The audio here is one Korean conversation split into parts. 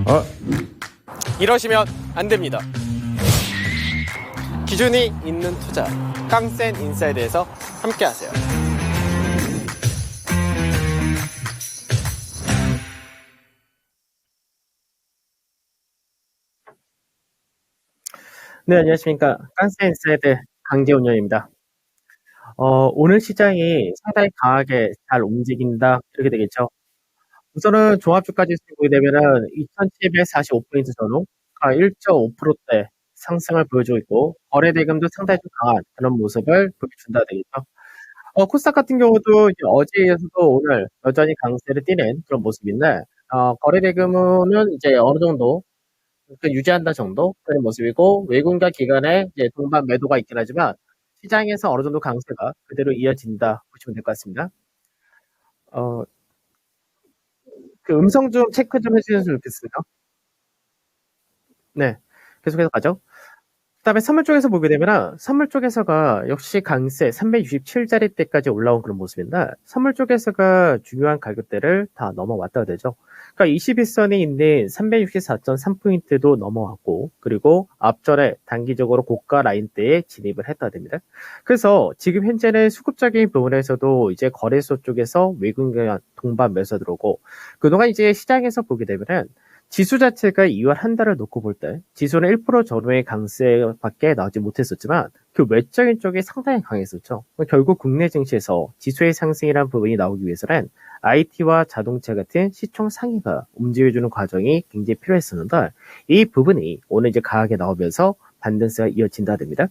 어? 이러시면 안 됩니다. 기준이 있는 투자, 깡센 인사이드에서 함께 하세요. 네, 안녕하십니까. 깡센 인사이드 강재훈입니다. 오늘 시장이 상당히 강하게 잘 움직인다, 이렇게 되겠죠. 우선은 종합주가 지수 보게 되면은 2,745포인트 전후 1.5%대 상승을 보여주고 있고, 거래 대금도 상당히 좀 강한 그런 모습을 보여준다 되겠죠. 코스닥 같은 경우도 이제 어제에 이어서도 오늘 여전히 강세를 띠는 그런 모습인데, 거래 대금은 이제 어느 정도 유지한다 정도 그런 모습이고, 외국인과 기관의 이제 동반 매도가 있긴 하지만 시장에서 어느 정도 강세가 그대로 이어진다 보시면 될 것 같습니다. 어, 그 음성 좀 체크 좀 해주셨으면 좋겠습니다. 네, 계속해서 가죠. 그다음에 선물 쪽에서 보게 되면 선물 쪽에서가 역시 강세 367자리대까지 올라온 그런 모습인데, 선물 쪽에서가 중요한 가격대를 다 넘어왔다가 되죠. 그러니까 21선이 있는 364.3포인트도 넘어왔고, 그리고 앞전에 단기적으로 고가 라인대에 진입을 했다 됩니다. 그래서 지금 현재는 수급적인 부분에서도 이제 거래소 쪽에서 외국인 동반 매수 들어오고, 그동안 이제 시장에서 보게 되면은 지수 자체가 2월 한 달을 놓고 볼 때 지수는 1% 전후의 강세밖에 나오지 못했었지만 그 외적인 쪽이 상당히 강했었죠. 결국 국내 증시에서 지수의 상승이라는 부분이 나오기 위해서는 IT와 자동차 같은 시총 상위가 움직여주는 과정이 굉장히 필요했었는데, 이 부분이 오늘 이제 강하게 나오면서 반등세가 이어진다 됩니다.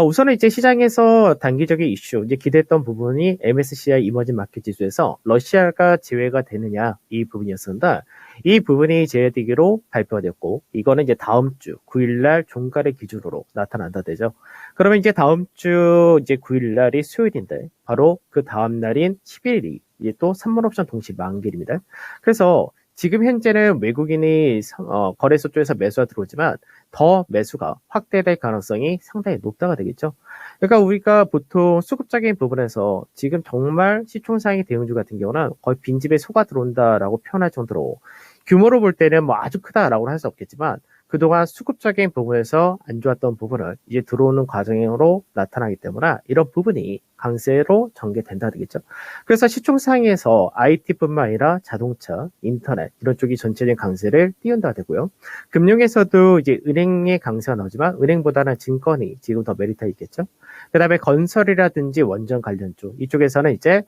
우선은 이제 시장에서 단기적인 이슈, 이제 기대했던 부분이 MSCI 이머징 마켓 지수에서 러시아가 제외가 되느냐, 이 부분이었습니다. 이 부분이 제외되기로 발표가 됐고, 이거는 이제 다음 주 9일날 종가를 기준으로 나타난다 되죠. 그러면 이제 다음 주 이제 9일날이 수요일인데, 바로 그 다음 날인 10일이 이제 또 선물 옵션 동시 만기입니다. 그래서 지금 현재는 외국인이 거래소 쪽에서 매수가 들어오지만 더 매수가 확대될 가능성이 상당히 높다가 되겠죠. 그러니까 우리가 보통 수급적인 부분에서 지금 정말 시총상위 대형주 같은 경우는 거의 빈집에 소가 들어온다라고 표현할 정도로 규모로 볼 때는 뭐 아주 크다라고 할 수 없겠지만, 그동안 수급적인 부분에서 안 좋았던 부분을 이제 들어오는 과정으로 나타나기 때문에 이런 부분이 강세로 전개된다 되겠죠. 그래서 시총 상위에서 IT뿐만 아니라 자동차, 인터넷 이런 쪽이 전체적인 강세를 띄운다 되고요. 금융에서도 이제 은행의 강세가 나오지만 은행보다는 증권이 지금 더 메리트가 있겠죠. 그다음에 건설이라든지 원전 관련 쪽 이쪽에서는 이제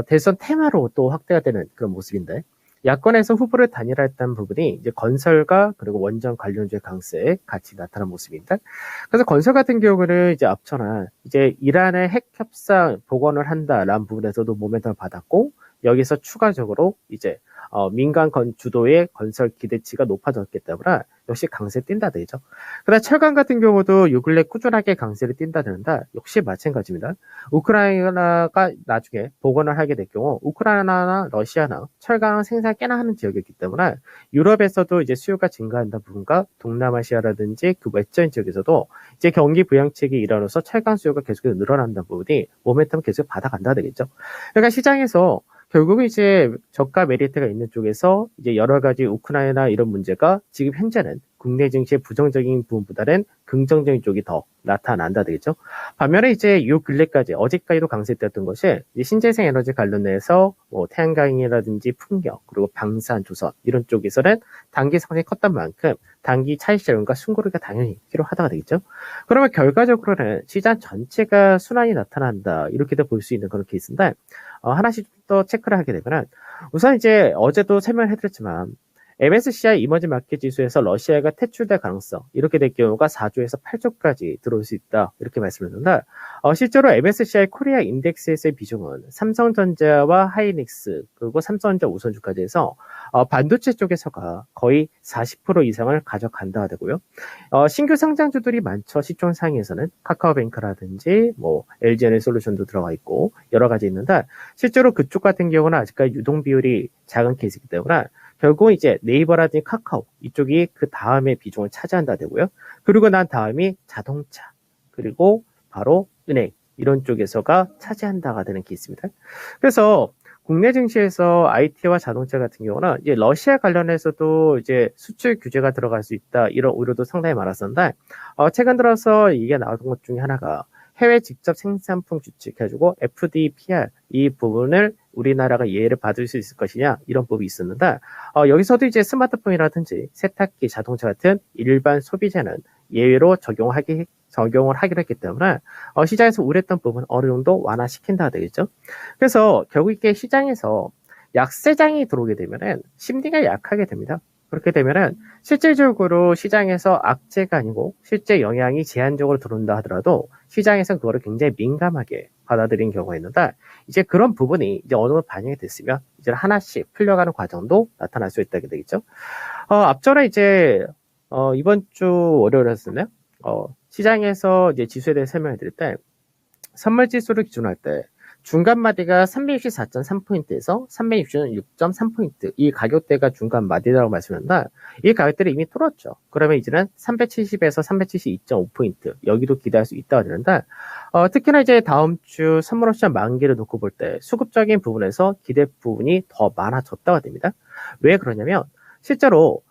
대선 테마로 또 확대가 되는 그런 모습인데, 야권에서 후보를 단일화했다는 부분이 이제 건설과 그리고 원전 관련주의 강세에 같이 나타난 모습입니다. 그래서 건설 같은 경우는 이제 앞전에 이제 이란의 핵 협상 복원을 한다라는 부분에서도 모멘텀을 받았고, 여기서 추가적으로 이제 민간 주도의 건설 기대치가 높아졌기 때문에 역시 강세 뛴다 되죠. 그다음 철강 같은 경우도 요 근래 꾸준하게 강세를 뛴다 되는데, 역시 마찬가지입니다. 우크라이나가 나중에 복원을 하게 될 경우 우크라이나나 러시아나 철강 생산 꽤나 하는 지역이기 때문에 유럽에서도 이제 수요가 증가한다 부분과 동남아시아라든지 그 외적인 지역에서도 이제 경기 부양책이 일어나서 철강 수요가 계속해서 늘어난다는 부분이 모멘텀을 계속 받아간다 되겠죠. 그러니까 시장에서 결국은 이제 저가 메리트가 있는 쪽에서 이제 여러 가지 우크라이나 이런 문제가 지금 현재는 국내 증시의 부정적인 부분보다는 긍정적인 쪽이 더 나타난다 되겠죠. 반면에 이제 요 근래까지 어제까지도 강세였던 것이 이제 신재생 에너지 관련해서 뭐 태양광이라든지 풍력 그리고 방산 조선 이런 쪽에서는 단기 상승이 컸던 만큼 단기 차익 실현과 순고리가 당연히 필요하다가 되겠죠. 그러면 결과적으로는 시장 전체가 순환이 나타난다, 이렇게도 볼 수 있는 그런 케이스인데, 하나씩 더 체크를 하게 되면은, 우선 이제 어제도 설명을 해드렸지만 MSCI 이머징 마켓 지수에서 러시아가 퇴출될 가능성, 이렇게 될 경우가 4조에서 8조까지 들어올 수 있다, 이렇게 말씀드렸는데, 실제로 MSCI 코리아 인덱스에서의 비중은 삼성전자와 하이닉스 그리고 삼성전자 우선주까지 해서 반도체 쪽에서가 거의 40% 이상을 가져간다 되고요. 신규 상장주들이 많죠. 시총 상위에서는 카카오뱅크라든지 뭐 LG에너지솔루션도 들어가 있고 여러 가지 있는데, 실제로 그쪽 같은 경우는 아직까지 유동 비율이 작은 케이스이기 때문에 결국 이제 네이버라든지 카카오 이쪽이 그 다음에 비중을 차지한다 되고요. 그리고 난 다음이 자동차, 그리고 바로 은행 이런 쪽에서가 차지한다가 되는 케이스입니다. 그래서 국내 증시에서 IT와 자동차 같은 경우는 이제 러시아 관련해서도 이제 수출 규제가 들어갈 수 있다 이런 우려도 상당히 많았었는데 최근 들어서 이게 나왔던 것 중에 하나가 해외 직접 생산품 규칙해주고 FDPR 이 부분을 우리나라가 예외를 받을 수 있을 것이냐 이런 법이 있었는데 여기서도 이제 스마트폰이라든지 세탁기, 자동차 같은 일반 소비재는 예외로 적용을 하기로 했기 때문에 시장에서 우려했던 부분 어느 정도 완화시킨다 되겠죠. 그래서 결국 이게 시장에서 약세장이 들어오게 되면은 심리가 약하게 됩니다. 그렇게 되면은 실질적으로 시장에서 악재가 아니고 실제 영향이 제한적으로 들어온다 하더라도 시장에서 그거를 굉장히 민감하게 받아들인 경우가 있는데 이제 그런 부분이 이제 어느 정도 반영이 됐으면 이제 하나씩 풀려가는 과정도 나타날 수 있다게 되겠죠. 앞전에 이제 이번 주 월요일이었나요? 시장에서 이제 지수에 대해 설명을 드릴 때 선물 지수를 기준으로 할 때 중간 마디가 364.3포인트에서 366.3포인트 이 가격대가 중간 마디라고 말씀드렸는데 이 가격대를 이미 뚫었죠. 그러면 이제는 370에서 372.5포인트 여기도 기대할 수 있다고 하는데 특히나 이제 다음 주 선물 옵션 만기를 놓고 볼 때 수급적인 부분에서 기대 부분이 더 많아졌다고 됩니다. 왜 그러냐면 실제로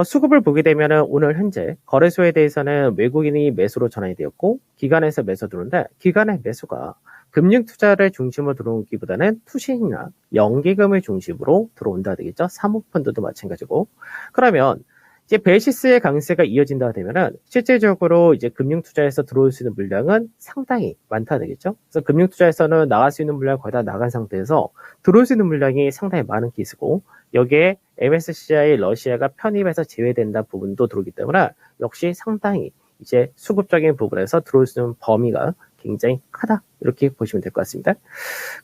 수급을 보게 되면은 오늘 현재 거래소에 대해서는 외국인이 매수로 전환이 되었고 기관에서 매수 들어오는데 기관의 매수가 금융 투자를 중심으로 들어오기보다는 투신이나 연기금을 중심으로 들어온다 되겠죠. 사모펀드도 마찬가지고. 그러면 이제 베이시스의 강세가 이어진다 되면은 실질적으로 이제 금융 투자에서 들어올 수 있는 물량은 상당히 많다 되겠죠. 그래서 금융 투자에서는 나갈 수 있는 물량 거의 다 나간 상태에서 들어올 수 있는 물량이 상당히 많은 케이스고 여기에 MSCI 러시아가 편입해서 제외된다 부분도 들어오기 때문에 역시 상당히 이제 수급적인 부분에서 들어올 수 있는 범위가 굉장히 크다 이렇게 보시면 될 것 같습니다.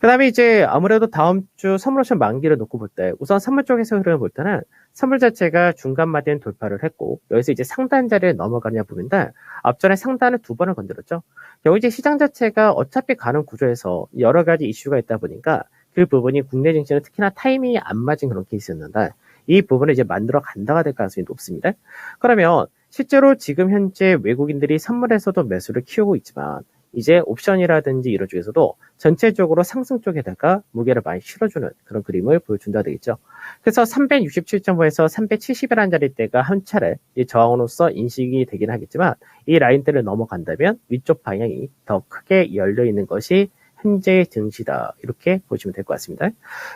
그 다음에 이제 아무래도 다음 주 선물 옵션 만기를 놓고 볼 때 우선 선물 쪽에서 흐름을 볼 때는 선물 자체가 중간 마디는 돌파를 했고 여기서 이제 상단 자리에 넘어가냐 부분인데 앞전에 상단을 두 번을 건드렸죠. 결국 이제 시장 자체가 어차피 가는 구조에서 여러 가지 이슈가 있다 보니까 그 부분이 국내 증시는 특히나 타이밍이 안 맞은 그런 케이스였는데 이 부분을 이제 만들어 간다가 될 가능성이 높습니다. 그러면 실제로 지금 현재 외국인들이 선물에서도 매수를 키우고 있지만 이제 옵션이라든지 이런 쪽에서도 전체적으로 상승 쪽에다가 무게를 많이 실어주는 그런 그림을 보여준다 되겠죠. 그래서 367.5에서 370이라는 자리대가 한 차례 저항으로서 인식이 되긴 하겠지만 이 라인대를 넘어간다면 위쪽 방향이 더 크게 열려 있는 것이 현재의 증시다 이렇게 보시면 될 것 같습니다.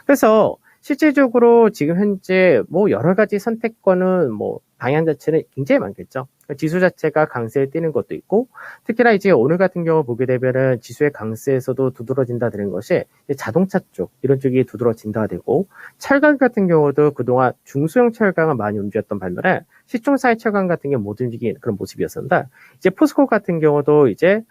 그래서 실질적으로 지금 현재 뭐 여러 가지 선택권은 뭐 방향 자체는 굉장히 많겠죠. 지수 자체가 강세에 뛰는 것도 있고 특히나 이제 오늘 같은 경우 보게 되면은 지수의 강세에서도 두드러진다 되는 것이 자동차 쪽 이런 쪽이 두드러진다 되고 철강 같은 경우도 그동안 중소형 철강은 많이 움직였던 반면에 시총사의 철강 같은 경우 못 움직인 그런 모습이었습니다. 이제 포스코 같은 경우도 이제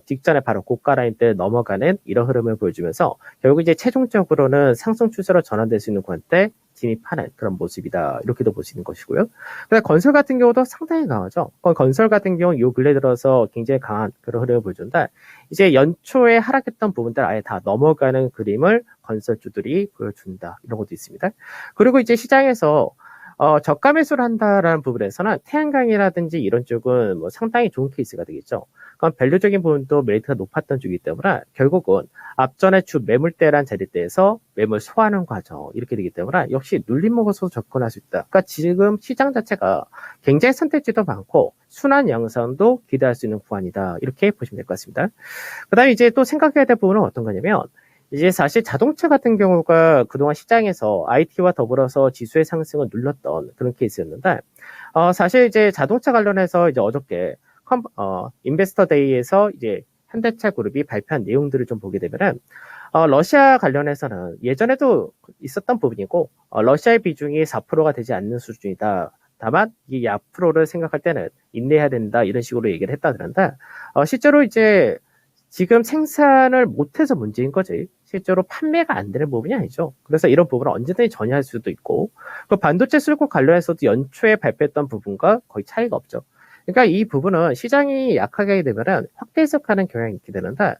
직전에 바로 고가 라인 때 넘어가는 이런 흐름을 보여주면서 결국 이제 최종적으로는 상승 추세로 전환될 수 있는 구간대 진입하는 그런 모습이다. 이렇게도 볼 수 있는 것이고요. 그다음 건설 같은 경우도 상당히 강하죠. 건설 같은 경우 요 근래 들어서 굉장히 강한 그런 흐름을 보여준다. 이제 연초에 하락했던 부분들 아예 다 넘어가는 그림을 건설주들이 보여준다. 이런 것도 있습니다. 그리고 이제 시장에서 저가 매수를 한다라는 부분에서는 태양광이라든지 이런 쪽은 뭐 상당히 좋은 케이스가 되겠죠. 그럼 밸류적인 부분도 메리트가 높았던 쪽이기 때문에 결국은 앞전에 주 매물대란 자리대에서 매물 소화하는 과정 이렇게 되기 때문에 역시 눌림 먹어서 접근할 수 있다. 그러니까 지금 시장 자체가 굉장히 선택지도 많고 순환 양상도 기대할 수 있는 구간이다. 이렇게 보시면 될 것 같습니다. 그 다음에 이제 또 생각해야 될 부분은 어떤 거냐면 이제 사실 자동차 같은 경우가 그동안 시장에서 IT와 더불어서 지수의 상승을 눌렀던 그런 케이스였는데, 사실 이제 자동차 관련해서 이제 어저께, 인베스터 데이에서 이제 현대차 그룹이 발표한 내용들을 좀 보게 되면은, 러시아 관련해서는 예전에도 있었던 부분이고, 러시아의 비중이 4%가 되지 않는 수준이다. 다만, 이 앞으로를 생각할 때는 인내해야 된다. 이런 식으로 얘기를 했다 그런데, 실제로 이제 지금 생산을 못해서 문제인 거지. 실제로 판매가 안 되는 부분이 아니죠. 그래서 이런 부분을 언제든지 전이할 수도 있고, 그 반도체 수급 관련해서도 연초에 발표했던 부분과 거의 차이가 없죠. 그러니까 이 부분은 시장이 약하게 되면은 확대 해석하는 경향이 있게 되는데,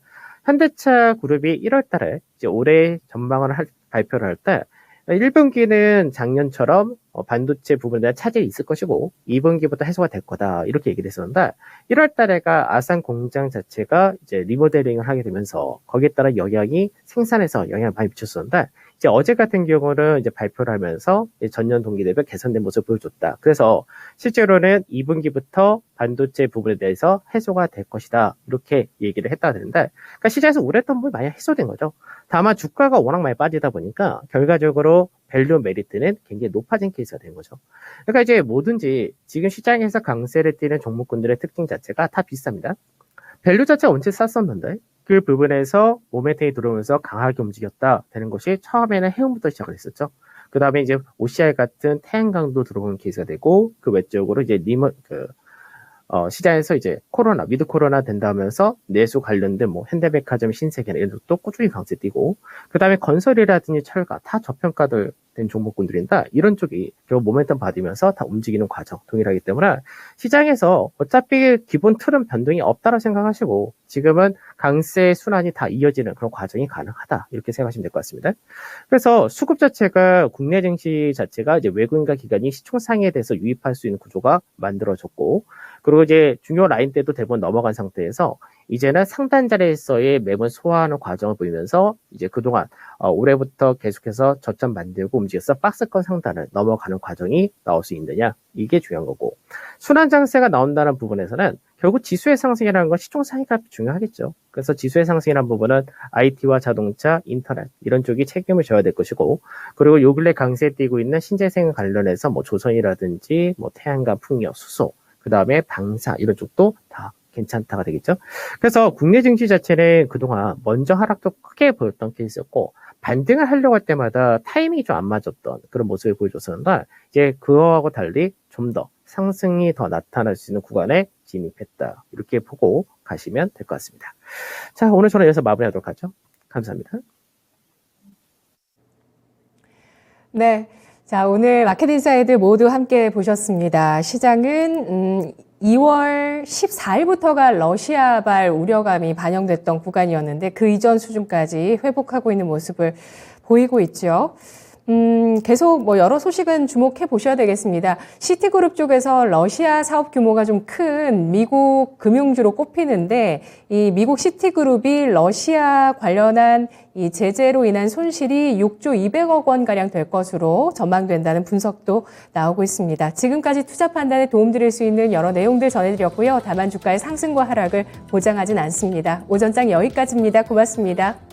현대차 그룹이 1월 달에 이제 올해 전망을 발표를 할 때, 1분기는 작년처럼 반도체 부분에 대한 차질이 있을 것이고 2분기부터 해소가 될 거다 이렇게 얘기를 했었는데 1월 달에가 아산 공장 자체가 이제 리모델링을 하게 되면서 거기에 따라 영향이 생산에서 영향을 많이 미쳤었는데 이제 어제 같은 경우는 이제 발표를 하면서 전년 동기 대비 개선된 모습을 보여줬다. 그래서 실제로는 2분기부터 반도체 부분에 대해서 해소가 될 것이다 이렇게 얘기를 했다가 되는데 그러니까 시장에서 우려했던 부분이 많이 해소된 거죠. 다만 주가가 워낙 많이 빠지다 보니까 결과적으로 밸류 메리트는 굉장히 높아진 케이스가 된 거죠. 그러니까 이제 뭐든지 지금 시장에서 강세를 띠는 종목군들의 특징 자체가 다 비슷합니다. 밸류 자체가 원체 쌌었는데 그 부분에서 모멘텀이 들어오면서 강하게 움직였다 되는 것이 처음에는 해운부터 시작을 했었죠. 그 다음에 이제 OCI 같은 태양광도 들어오는 케이스가 되고 그 외적으로 이제 시장에서 이제 위드 코로나 된다면서 내수 관련된 뭐 현대백화점, 신세계나 이런 것도 꾸준히 강세 띄고 그 다음에 건설이라든지 철가 다 저평가들 된 종목군들인데 이런 쪽이 결국 모멘텀 받으면서 다 움직이는 과정 동일하기 때문에 시장에서 어차피 기본 틀은 변동이 없다고 생각하시고 지금은 강세 순환이 다 이어지는 그런 과정이 가능하다 이렇게 생각하시면 될 것 같습니다. 그래서 수급 자체가 국내 증시 자체가 이제 외국인과 기관이 시총상에 대해서 유입할 수 있는 구조가 만들어졌고 그리고 이제 중요 라인 때도 대부분 넘어간 상태에서 이제는 상단 자리에서의 매물 소화하는 과정을 보이면서 이제 그동안 올해부터 계속해서 저점 만들고 움직여서 박스권 상단을 넘어가는 과정이 나올 수 있느냐 이게 중요한 거고 순환 장세가 나온다는 부분에서는 결국 지수의 상승이라는 건 시총 상위가 중요하겠죠. 그래서 지수의 상승이라는 부분은 IT와 자동차, 인터넷 이런 쪽이 책임을 져야 될 것이고 그리고 요 근래 강세에 띄고 있는 신재생 관련해서 뭐 조선이라든지 뭐 태양광, 풍력, 수소 그 다음에 방사 이런 쪽도 다 괜찮다가 되겠죠. 그래서 국내 증시 자체는 그동안 먼저 하락도 크게 보였던 케이스였고 반등을 하려고 할 때마다 타이밍이 좀 안 맞았던 그런 모습을 보여줬었는데 이제 그거하고 달리 좀 더 상승이 더 나타날 수 있는 구간에 진입했다. 이렇게 보고 가시면 될 것 같습니다. 자, 오늘 저는 여기서 마무리하도록 하죠. 감사합니다. 네. 자, 오늘 마켓인사이드 모두 함께 보셨습니다. 시장은 2월 14일부터가 러시아발 우려감이 반영됐던 구간이었는데 그 이전 수준까지 회복하고 있는 모습을 보이고 있죠. 계속 뭐 여러 소식은 주목해 보셔야 되겠습니다. 시티그룹 쪽에서 러시아 사업 규모가 좀 큰 미국 금융주로 꼽히는데 이 미국 시티그룹이 러시아 관련한 이 제재로 인한 손실이 6조 200억 원 가량 될 것으로 전망된다는 분석도 나오고 있습니다. 지금까지 투자 판단에 도움드릴 수 있는 여러 내용들 전해드렸고요. 다만 주가의 상승과 하락을 보장하진 않습니다. 오전장 여기까지입니다. 고맙습니다.